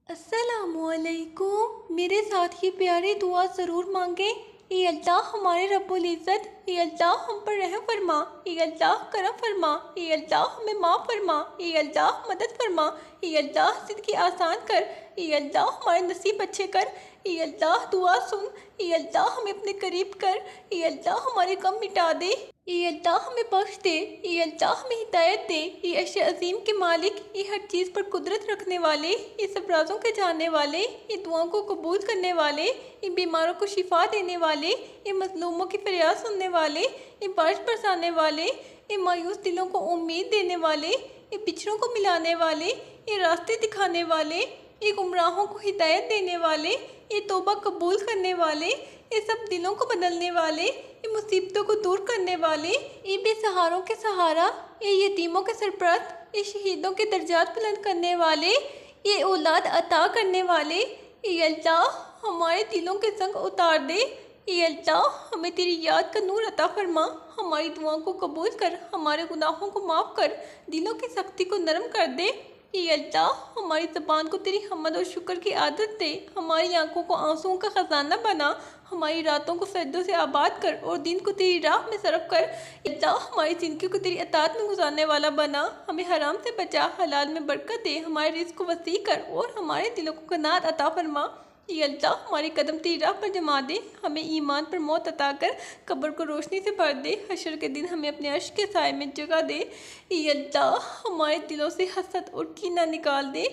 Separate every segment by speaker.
Speaker 1: अस्सलामुअलैकुम। मेरे साथ ये प्यारी दुआ ज़रूर मांगे। ये अल्लाह हमारे रब्बुल इज़्ज़त, ये अल्लाह हम पर रहम फरमा, ये अल्लाह करम फरमा, ये अल्लाह हमें माफ़ फरमा, ये अल्लाह मदद फरमा, ये अल्लाह ज़िंदगी आसान कर, ये अल्लाह हमारे नसीब अच्छे कर, ये अल्लाह दुआ सुन, ये अल्लाह हमें अपने करीब कर, ये अल्लाह हमारे गम मिटा दे, ये अल्लाह हमें बख्श दे, ये अल्लाह हमें हिदायत दे। ये अर्श अज़ीम के मालिक, ये हर चीज़ पर कुदरत रखने वाले, ये सब राज़ों के जानने वाले, ये दुआओं को कबूल करने वाले, ये बीमारों को शिफा देने वाले, ये मज़लूमों की फरियाद सुनने वाले, ये बारिश बरसाने वाले, ये मायूस दिलों को उम्मीद देने वाले, ये पिछड़ों को मिलाने वाले, ये रास्ते दिखाने वाले, ये गुमराहों को हिदायत देने वाले, ये तौबा कबूल करने वाले, ये सब दिलों को बदलने वाले, ये मुसीबतों को दूर करने वाले, ये बेसहारों के सहारा, ये यतीमों के सरपरस्त, ये शहीदों के दर्जात बुलंद करने वाले, ये औलाद अता करने वाले। ये अल्लाह हमारे दिलों के संग उतार दे। ये अल्लाह हमें तेरी याद का नूर अता फरमा, हमारी दुआओं को कबूल कर, हमारे गुनाहों को माफ़ कर, दिलों की सख्ती को नरम कर दे। ये अल्लाह हमारी ज़बान को तेरी हम्द और शुक्र की आदत दे, हमारी आंखों को आंसुओं का ख़जाना बना, हमारी रातों को सजदों से आबाद कर और दिन को तेरी राह में सरफ कर। अल्लाह हमारी ज़िंदगी को तेरी अतात में गुजारने वाला बना, हमें हराम से बचा, हलाल में बरकत दे, हमारे रिज़्क़ को वसी कर और हमारे दिलों को कनात अता फरमा। ये अल्लाह हमारे कदम तेरी राह पर जमा दे, हमें ईमान पर मौत अता कर, कब्र को रोशनी से भर दे, हशर के दिन हमें अपने अर्श के साए में जगह दे। ये अल्लाह हमारे दिलों से हसद और कीना निकाल दे।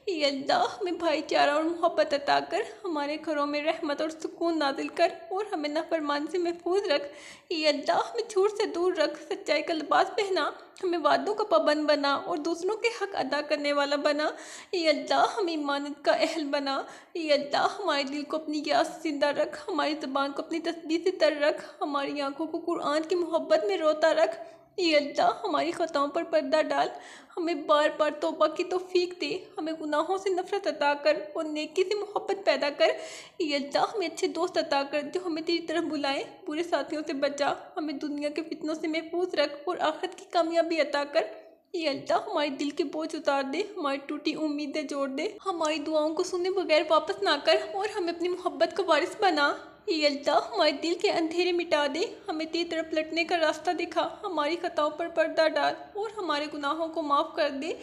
Speaker 1: ये अल्लाह हमें भाईचारा और मोहब्बत अता कर, हमारे घरों में रहमत और सुकून नाजिल कर और हमें नाफरमानी से महफूज रख। ये अल्लाह हमें झूठ से दूर रख, सच्चाई का लिबास पहना, हमें वादों का पाबंद बना और दूसरों के हक अदा करने वाला बना। ये अल्लाह हमें इमानत का अहल बना। ये अल्लाह हमारे दिल को अपनी याद से जिंदा रख, हमारी ज़बान को अपनी तस्बीह से तर रख, हमारी आंखों को कुरान की मोहब्बत में रोता रख। ये अल्लाह हमारी ख़ताओं पर पर्दा डाल, हमें बार बार तौबा की तौफीक दे, हमें गुनाहों से नफरत अता कर और नेकी से मोहब्बत पैदा कर। ये अल्लाह हमें अच्छे दोस्त अता कर जो हमें तेरी तरफ बुलाएं, बुरे साथियों से बचा, हमें दुनिया के फितनों से महफूज रख और आखिरत की कामयाबी अता कर। ये अल्लाह हमारे दिल के बोझ उतार दे, हमारी टूटी उम्मीदें जोड़ दे, हमारी दुआओं को सुने बगैर वापस ना कर और हमें अपनी मोहब्बत का वारिस बना। ये अल्लाह हमारे दिल के अंधेरे मिटा दे, हमें तेरी तरफ लटने का रास्ता दिखा, हमारी खताओं पर पर्दा डाल और हमारे गुनाहों को माफ़ कर दे।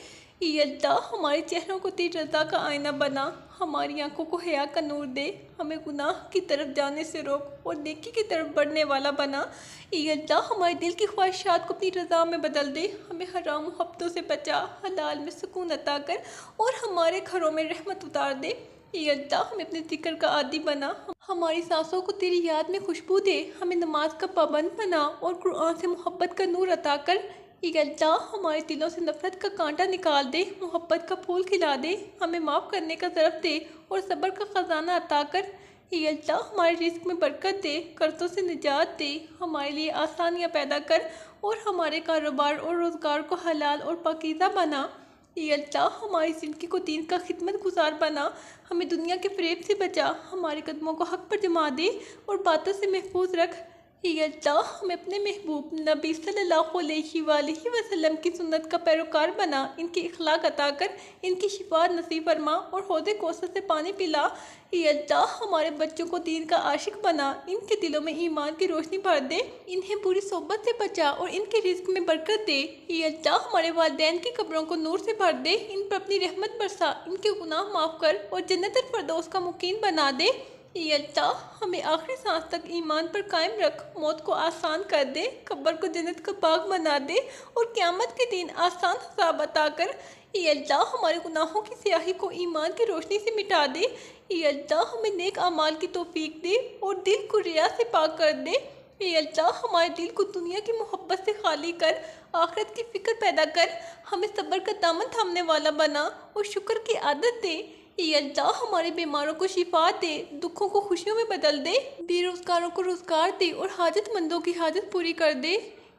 Speaker 1: ये अल्लाह हमारे चेहरों को तेरी रज़ा का आईना बना, हमारी आंखों को हया का नूर दे, हमें गुनाह की तरफ जाने से रोक और नेकी की तरफ बढ़ने वाला बना। ये अल्लाह हमारे दिल की ख्वाहिशात को अपनी रज़ा में बदल दे, हमें हराम मोहब्बतों से बचा, हलाल में सुकून अता कर और हमारे घरों में रहमत उतार दे। ये अल्लाह हमें अपने जिक्र का आदी बना, हमारी सांसों को तेरी याद में खुशबू दे, हमें नमाज का पाबंद बना और कुरान से मोहब्बत का नूर अता कर। ये अल्लाह हमारे दिलों से नफरत का कांटा निकाल दे, मोहब्बत का फूल खिला दे, हमें माफ़ करने का ज़रफ़ दे और सब्र का ख़जाना अता कर। ये अल्लाह हमारे रिज़्क़ में बरकत दे, कर्ज़ों से निजात दे, हमारे लिए आसानियाँ पैदा कर और हमारे कारोबार और रोज़गार को हलाल और पाकीज़ा बना। ये अल्लाह हमारी ज़िंदगी को दीन का खिदमत गुजार बना, हमें दुनिया के फ़रेब से बचा, हमारे कदमों को हक़ पर जमा दे और बातों से महफूज रख। ये अल्लाह हमें अपने महबूब नबी सल्लल्लाहु अलैहि वसल्लम की सुन्नत का पैरोकार बना, इनकी इखलाक अता कर, इनकी शिफा नसीब फरमा और हौज़े कौसर से पानी पिला। ये अल्लाह हमारे बच्चों को दीन का आशिक बना, इनके दिलों में ईमान की रोशनी भर दे, इन्हें बुरी सोबत से बचा और इनके रिज़्क़ में बरकत दे। ये अल्लाह हमारे वालिदैन की कब्रों को नूर से भर दे, इन पर अपनी रहमत बरसा, इनके गुनाह माफ़ कर और जन्नत फ़िरदौस का मुकीम बना दे। ये अल्लाह हमें आखिरी सांस तक ईमान पर कायम रख, मौत को आसान कर दे, कब्र को जन्नत का बाग बना दे और क़यामत के दिन आसान हिसाब अता कर। ये अल्लाह हमारे गुनाहों की स्याही को ईमान की रोशनी से मिटा दे। ये अल्लाह हमें नेक अमाल की तौफीक दे और दिल को रिया से पाक कर दे। ये अल्लाह हमारे दिल को दुनिया की मोहब्बत से खाली कर, आखिरत की फ़िक्र पैदा कर, हमें सब्र का दामन थामने वाला बना और शुक्र की आदत दे। ये अल्लाह हमारे बीमारोों को शिफा दे, दुखों को खुशियों में बदल दे, बेरोज़गारों को रोज़गार दे और हाजतमंदों की हाजत पूरी कर दे।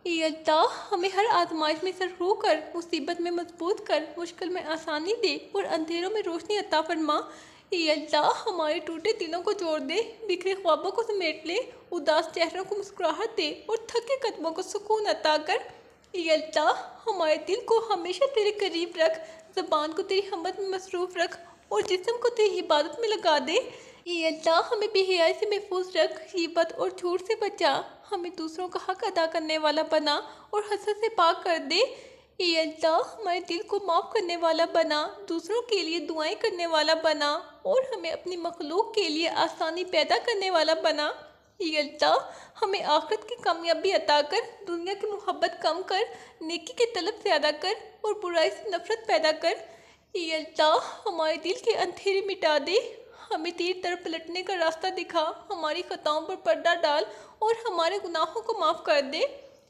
Speaker 1: ये अल्लाह हमें हर आजमाइश में सरफरू कर, मुसीबत में मजबूत कर, मुश्किल में आसानी दे और अंधेरों में रोशनी अता फरमा। ये अल्लाह हमारे टूटे दिलों को जोड़ दे, बिखरे ख्वाबों को समेट ले, उदास चेहरों को मुस्कुराहट दे और थके कदमों को सुकून अता कर। ये अल्लाह हमारे दिल को हमेशा तेरे करीब रख, ज़बान को तेरी हम्द में मसरूफ़ रख और जिस्म को तेरी इबादत में लगा दे। ये अल्लाह हमें बेहयाई से महफूज रख, गीबत और झूठ से बचा, हमें दूसरों का हक अदा करने वाला बना और हसद से पाक कर दे। ये अल्लाह हमारे दिल को माफ़ करने वाला बना, दूसरों के लिए दुआएं करने वाला बना और हमें अपनी मखलूक के लिए आसानी पैदा करने वाला बना। ये अल्लाह हमें आखिरत की कामयाबी अता कर, दुनिया की मोहब्बत कम कर, नेकी की तलब ज़्यादा कर और बुराई से नफरत पैदा कर। ये अल्लाह हमारे दिल के अंधेरे मिटा दे, हमें तेरी तरफ पलटने का रास्ता दिखा, हमारी खताओं पर पर्दा डाल और हमारे गुनाहों को माफ़ कर दे।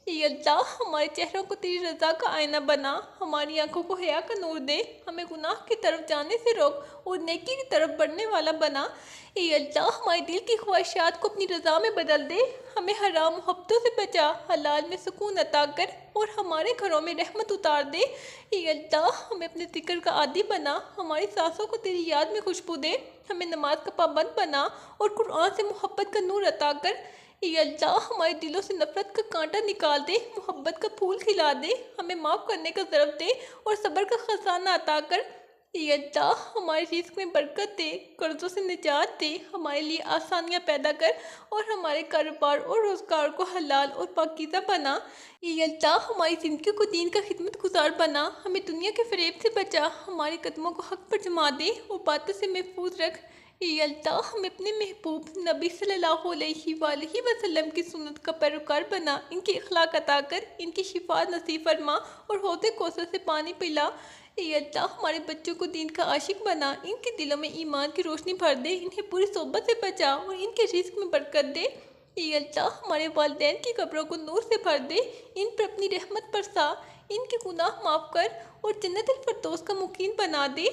Speaker 1: ये अल्लाह हमारे चेहरों को तेरी रज़ा का आईना बना, हमारी आंखों को हया का नूर दे, हमें गुनाह की तरफ जाने से रोक और नेकी की तरफ बढ़ने वाला बना। ये अल्लाह हमारे दिल की ख्वाहिशात को अपनी रज़ा में बदल दे, हमें हराम मोहब्बतों से बचा, हलाल में सुकून अता कर और हमारे घरों में रहमत उतार दे। ये अल्लाह हमें अपने जिक्र का आदी बना, हमारी सांसों को तेरी याद में खुशबू दे, हमें नमाज का पाबंद बना और कुरान से मोहब्बत का नूर अता कर। ये अल्लाह हमारे दिलों से नफरत का कांटा निकाल दे, मोहब्बत का फूल खिला दे, हमें माफ़ करने का ज़रफ़ दे और सब्र का खजाना अता कर। ये अल्लाह हमारे रिज़्क़ में बरकत दे, कर्ज़ों से निजात दे, हमारे लिए आसानियाँ पैदा कर और हमारे कारोबार और रोज़गार को हलाल और पाकीज़ा बना। ये अल्लाह हमारी ज़िंदगी को दीन का खिदमत गुजार बना, हमें दुनिया के फ़रेब से बचा, हमारे कदमों को हक़ पर जमा दे और बातों से महफूज रख। ये अल्लाह हमें अपने महबूब नबी सल्लल्लाहु अलैहि वसल्लम की सुन्नत का पैरोकार बना, इनकी अखलाक अता कर, इनकी शिफा नसीब फरमा और होते कौसर से पानी पिला। ये अल्लाह हमारे बच्चों को दीन का आशिक बना, इनके दिलों में ईमान की रोशनी भर दे, इन्हें पूरी सोबत से बचा और इनके रिज़्क़ में बरकत दे। ये अल्लाह हमारे वालिदैन की कब्रों को नूर से भर दे, इन पर अपनी रहमत बरसा, इनके गुनाह माफ़ कर और जन्नतुल फिरदौस का मुकीम बना दे।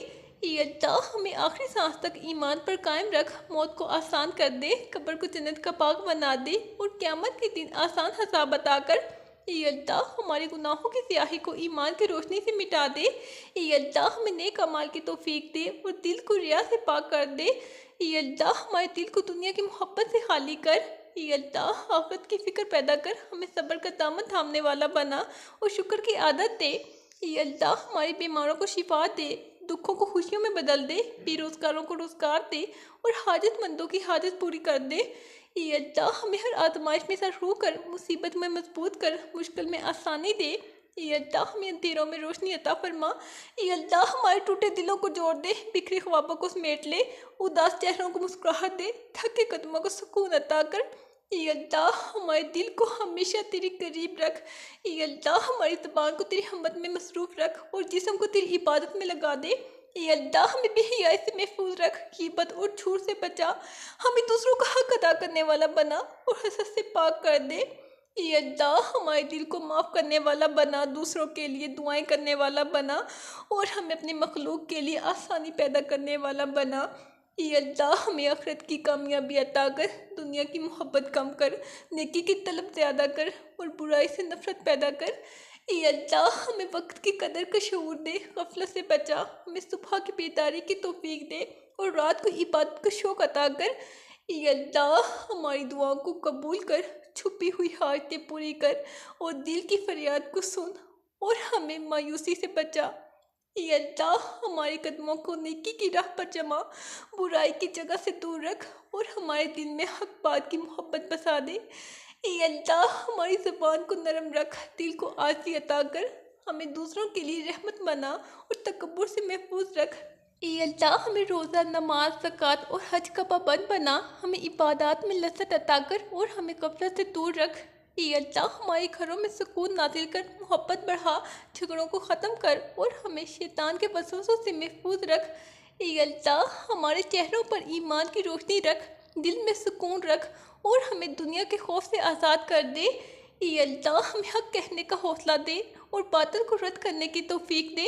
Speaker 1: ये अल्लाह हमें आखिरी सांस तक ईमान पर कायम रख, मौत को आसान कर दे, कब्र को जन्नत का बाग बना दे और क़यामत के दिन आसान हिसाब बता कर। ये अल्लाह हमारे गुनाहों की स्याही को ईमान की रोशनी से मिटा दे। ये अल्लाह हमें नेक अमाल की तौफीक दे और दिल को रिया से पाक कर दे। ये अल्लाह हमारे दिल को दुनिया की मोहब्बत से खाली कर। ये अल्लाह आखिरत की फ़िक्र पैदा कर, हमें सब्र का दामन थामने वाला बना और शुक्र की आदत दे। ये अल्लाह हमारे बीमारों को शिफा दे, दुखों को खुशियों में बदल दे, बेरोज़गारों को रोज़गार दे और हाजतमंदों की हाजत पूरी कर दे। ये अल्लाह हमें हर आजमाइश में सर रू कर, मुसीबत में मजबूत कर, मुश्किल में आसानी दे। ये अल्लाह हमें अंधेरों में रोशनी अता फरमा। ये अल्लाह हमारे टूटे दिलों को जोड़ दे, बिखरे ख्वाबों को समेट ले, उदास चेहरों को मुस्कुराहट दे, थके कदमों को सुकून अता कर। ये अल्लाह हमारे दिल को हमेशा तेरे करीब रख। ये अल्लाह हमारी ज़बान को तेरी हमद में मसरूफ़ रख और जिस्म को तेरी इबादत में लगा दे। ये अल्लाह हमें बेहयाई से महफूज रख, गीबत और झूठ से बचा, हमें दूसरों का हक अदा करने वाला बना और हसद से पाक कर दे। ये अल्लाह हमारे दिल को माफ़ करने वाला बना, दूसरों के लिए दुआएं करने वाला बना और हमें अपनी मखलूक के लिए आसानी पैदा करने वाला बना। ये अल्लाह हमें आखिरत की कामयाबी अता कर, दुनिया की मोहब्बत कम कर, नेकी की तलब ज़्यादा कर और बुराई से नफरत पैदा कर। ये अल्लाह हमें वक्त की कदर का शऊर दे, गफलत से बचा, हमें सुबह की बेदारी की तौफीक दे और रात को इबादत का शौक़ अता कर। ये अल्लाह हमारी दुआओं को कबूल कर, छुपी हुई हाजतें पूरी कर और दिल की फरियाद को सुन और हमें मायूसी से बचा। ये अल्लाह हमारे कदमों को नेकी की राह पर जमा, बुराई की जगह से दूर रख और हमारे दिल में हक बात की मोहब्बत बसा दे। ये अल्लाह हमारी ज़बान को नरम रख, दिल को आज़ी अता कर, हमें दूसरों के लिए रहमत बना और तकब्बुर से महफूज रख। ये अल्लाह हमें रोज़ा, नमाज, ज़कात और हज का पाबंद बना, हमें इबादत में लज़्ज़त अता कर और हमें गफलत से दूर रख। ये अल्लाह हमारे घरों में सुकून नाज़िल कर, मोहब्बत बढ़ा, झगड़ों को ख़त्म कर और हमें शैतान के वसवसों से महफूज रख। ये अल्लाह हमारे चेहरों पर ईमान की रोशनी रख, दिल में सुकून रख और हमें दुनिया के खौफ से आज़ाद कर दे। ये अल्लाह हमें हक़ कहने का हौसला दे और बातिल को रद्द करने की तौफीक दे।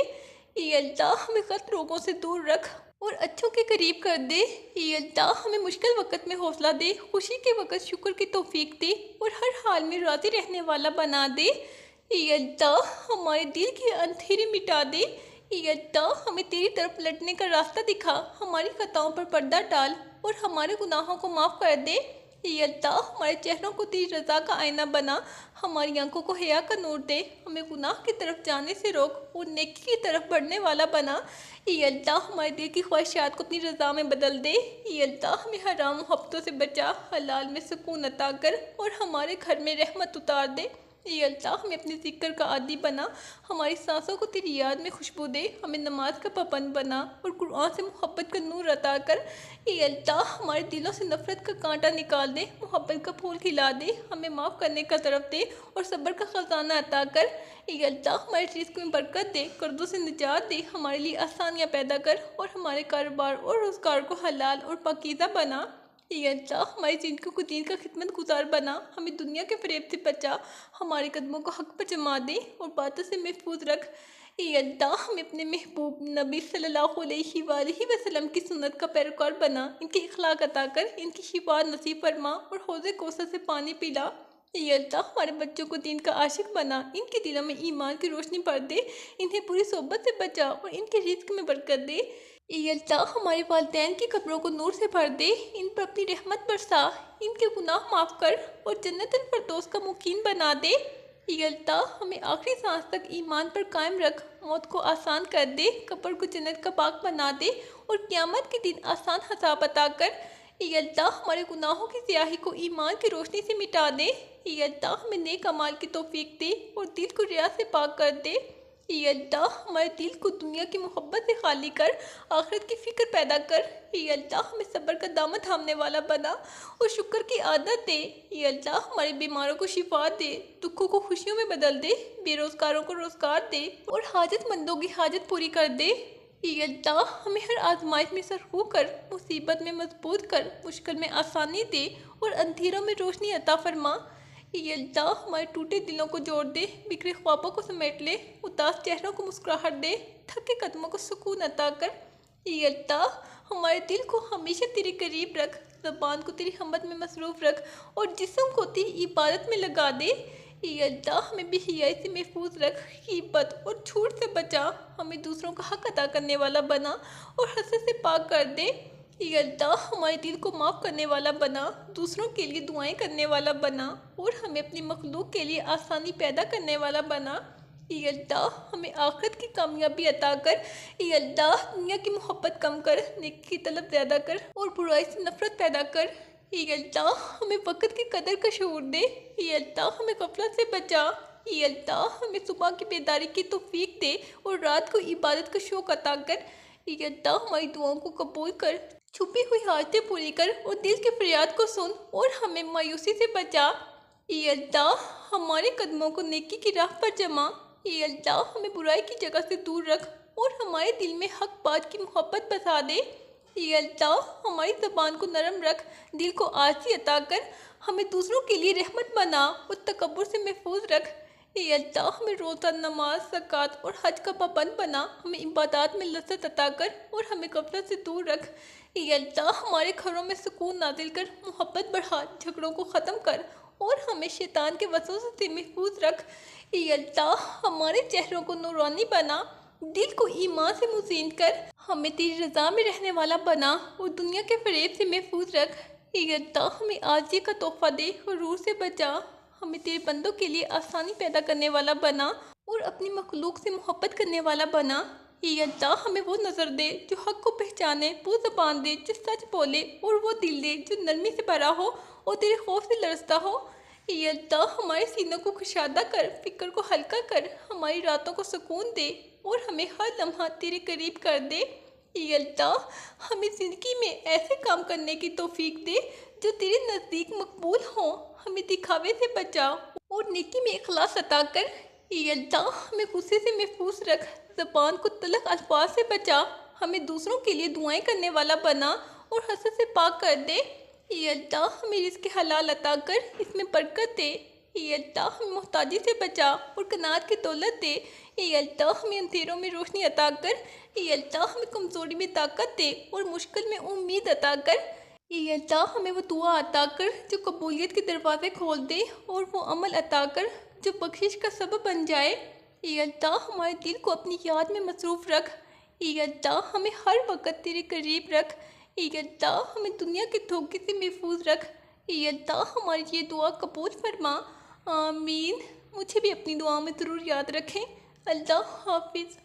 Speaker 1: ये अल्लाह हमें गलत लोगों से दूर रख और अच्छों के करीब कर दे। ये अल्लाह हमें मुश्किल वक़्त में हौसला दे, खुशी के वक़्त शुक्र की तौफीक दे और हर हाल में राज़ी रहने वाला बना दे। ये अल्लाह हमारे दिल की अंधेरे मिटा दे। ये अल्लाह हमें तेरी तरफ लौटने का रास्ता दिखा, हमारी खताओं पर पर्दा डाल और हमारे गुनाहों को माफ़ कर दे। या अल्लाह हमारे चेहरों को तेरी रज़ा का आईना बना, हमारी आंखों को हया का नूर दे, हमें गुनाह की तरफ जाने से रोक और नेकी की तरफ बढ़ने वाला बना। या अल्लाह हमारे दिल की ख्वाहिशात को अपनी रज़ा में बदल दे। या अल्लाह हमें हराम मोहब्बतों से बचा, हलाल में सुकून अता कर और हमारे घर में रहमत उतार दे। या अल्लाह हमें अपने ज़िक्र का आदी बना, हमारी सांसों को तेरी याद में खुशबू दे, हमें नमाज का पाबंद बना और कुरान से मोहब्बत का नूर अता कर। या अल्लाह हमारे दिलों से नफ़रत का कांटा निकाल दे, मोहब्बत का फूल खिला दे, हमें माफ़ करने का तरफ दे और सब्र का ख़जाना अता कर। या अल्लाह हमारे रिज़्क़ में बरकत दे, कर्ज़ों से निजात दे, हमारे लिए आसानियाँ पैदा कर और हमारे कारोबार और रोज़गार को हलाल और पाकीज़ा बना। या अल्लाह हमारी ज़िंदगी को दीन का खिदमत गुजार बना, हमें दुनिया के फ़रेब से बचा, हमारे कदमों को हक़ पर जमा दे और बातों से महफूज रख। या अल्लाह हमें अपने महबूब नबी सल्लल्लाहु अलैहि वसल्लम की सुन्नत का पैरोकार बना, इनके इखलाक अता कर, इनकी शिफा नसीब फरमा और हौज़े कौसर से पानी पिला। या अल्लाह हमारे बच्चों को दीन का आशिक बना, इनके दिलों में ईमान की रोशनी भर दे, इन्हें बुरी सोबत से बचा और इनके रिज़्क़ में बरकत दे। या अल्लाह हमारे वालिदैन की कब्रों को नूर से भर दे, इन पर अपनी रहमत बरसा, इनके गुनाह माफ़ कर और जन्नतुल फिरदौस का मुकीम बना दे। या अल्लाह हमें आखिरी सांस तक ईमान पर कायम रख, मौत को आसान कर दे, कब्र को जन्नत का बाग बना दे और क़यामत के दिन आसान हिसाब अता कर। या अल्लाह हमारे गुनाहों की स्याही को ईमान की रोशनी से मिटा दे। या अल्लाह हमें नेक अमाल की तौफीक दे और दिल को रिया से पाक कर दे। या अल्लाह हमारे दिल को दुनिया की मोहब्बत से खाली कर, आखिरत की फ़िक्र पैदा कर। या अल्लाह हमें सब्र का दामन थामने वाला बना और शुक्र की आदत दे। या अल्लाह हमारे बीमारों को शिफा दे, दुखों को खुशियों में बदल दे, बेरोज़गारों को रोज़गार दे और हाजतमंदों की हाजत पूरी कर दे। या अल्लाह हमें हर आजमाइश में सरखू कर, मुसीबत में मजबूत कर, मुश्किल में आसानी दे और अंधेरों में रोशनी अता फरमा। या अल्लाह हमारे टूटे दिलों को जोड़ दे, बिखरे ख्वाबों को समेट ले, उदास चेहरों को मुस्कुराहट दे, थके कदमों को सुकून अता कर। या अल्लाह हमारे दिल को हमेशा तेरे करीब रख, ज़बान को तेरी हम्मत में मसरूफ़ रख और जिस्म को तेरी इबादत में लगा दे। या अल्लाह हमें बेहयाई से महफूज रख, गीबत और झूठ से बचा, हमें दूसरों का हक अदा करने वाला बना और हसद से पाक कर दे। या अल्लाह हमारे दिल को माफ़ करने वाला बना, दूसरों के लिए दुआएं करने वाला बना और हमें अपनी मखलूक के लिए आसानी पैदा करने वाला बना। या अल्लाह हमें आखिरत की कामयाबी अता कर। या अल्लाह दुनिया की मोहब्बत कम कर, नेकी की तलब ज़्यादा कर और बुराई से नफ़रत पैदा कर। या अल्लाह हमें वक़्त की कदर का शऊर दे। या अल्लाह हमें गफलत से बचा। या अल्लाह हमें सुबह की बेदारी की तौफीक दे और रात को इबादत का शौक़ अता कर। या अल्लाह हमारी दुआओं को कबूल कर, छुपी हुई हाजतें पूरी कर और दिल की फरियाद को सुन और हमें मायूसी से बचा। या अल्लाह हमारे कदमों को नेकी की राह पर जमा। या अल्लाह हमें बुराई की जगह से दूर रख और हमारे दिल में हक बात की मोहब्बत बसा दे। या अल्लाह हमारी ज़बान को नरम रख, दिल को आजी अता कर, हमें दूसरों के लिए रहमत बना और तकब्बुर से महफूज रख। या अल्लाह हमें रोज़ा, नमाज, ज़कात और हज का पाबंद बना, हमें इबादत में लज़्ज़त अता कर और हमें गफलत से दूर रख। या अल्लाह हमारे घरों में सुकून नाजिल कर, मोहब्बत बढ़ा, झगड़ों को ख़त्म कर और हमें शैतान के वसवसों से महफूज रख। या अल्लाह हमारे चेहरों को नूरानी बना, दिल को ईमान से मुज़ीन कर, हमें तेरी रज़ा में रहने वाला बना और दुनिया के फ़रेब से महफूज रख। या अल्लाह हमें आजिज़ी का तोहफ़ा दे और रूह से बचा, हमें तेरे बंदों के लिए आसानी पैदा करने वाला बना और अपनी मखलूक से मोहब्बत करने वाला बना। या अल्लाह हमें वो नज़र दे जो हक़ को पहचाने, वो ज़बान दे जो सच बोले और वो दिल दे जो नरमी से भरा हो और तेरे खौफ से लरसता हो। या अल्लाह हमारे सीनों को कुशादा कर, फ़िक्र को हल्का कर, हमारी रातों को सुकून दे और हमें हर लम्हा तेरे करीब कर दे। या अल्लाह हमें ज़िंदगी में ऐसे काम करने की तौफीक दे जो तेरे नज़दीक मकबूल हों, हमें दिखावे से बचा और नेकी में इखलास अता कर। या अल्लाह हमें गुस्से से महफूज रख, ज़बान को तलख अल्फाज से बचा, हमें दूसरों के लिए दुआएं करने वाला बना और हसद से पाक कर दे। या अल्लाह हमें रिज़्क़ हलाल अता कर, इसमें बरकत दे। या अल्लाह हमें मोहताजी से बचा और कनात की दौलत दे। या अल्लाह हमें अंधेरों में रोशनी अता कर। या अल्लाह हमें कमज़ोरी में ताकत दे और मुश्किल में उम्मीद अता कर। या अल्लाह हमें वो दुआ अता कर जो कबूलियत के दरवाज़े खोल दे और वो अमल अता कर जो बख्शिश का सबब बन जाए। या अल्लाह हमारे दिल को अपनी याद में मसरूफ़ रख। या अल्लाह हमें हर वक्त तेरे करीब रख। या अल्लाह हमें दुनिया के धोखे से महफूज रख। ये अल्लाह हमारी ये दुआ कबूल फरमा। आमीन। मुझे भी अपनी दुआ में ज़रूर याद रखें। अल्लाह हाफिज़।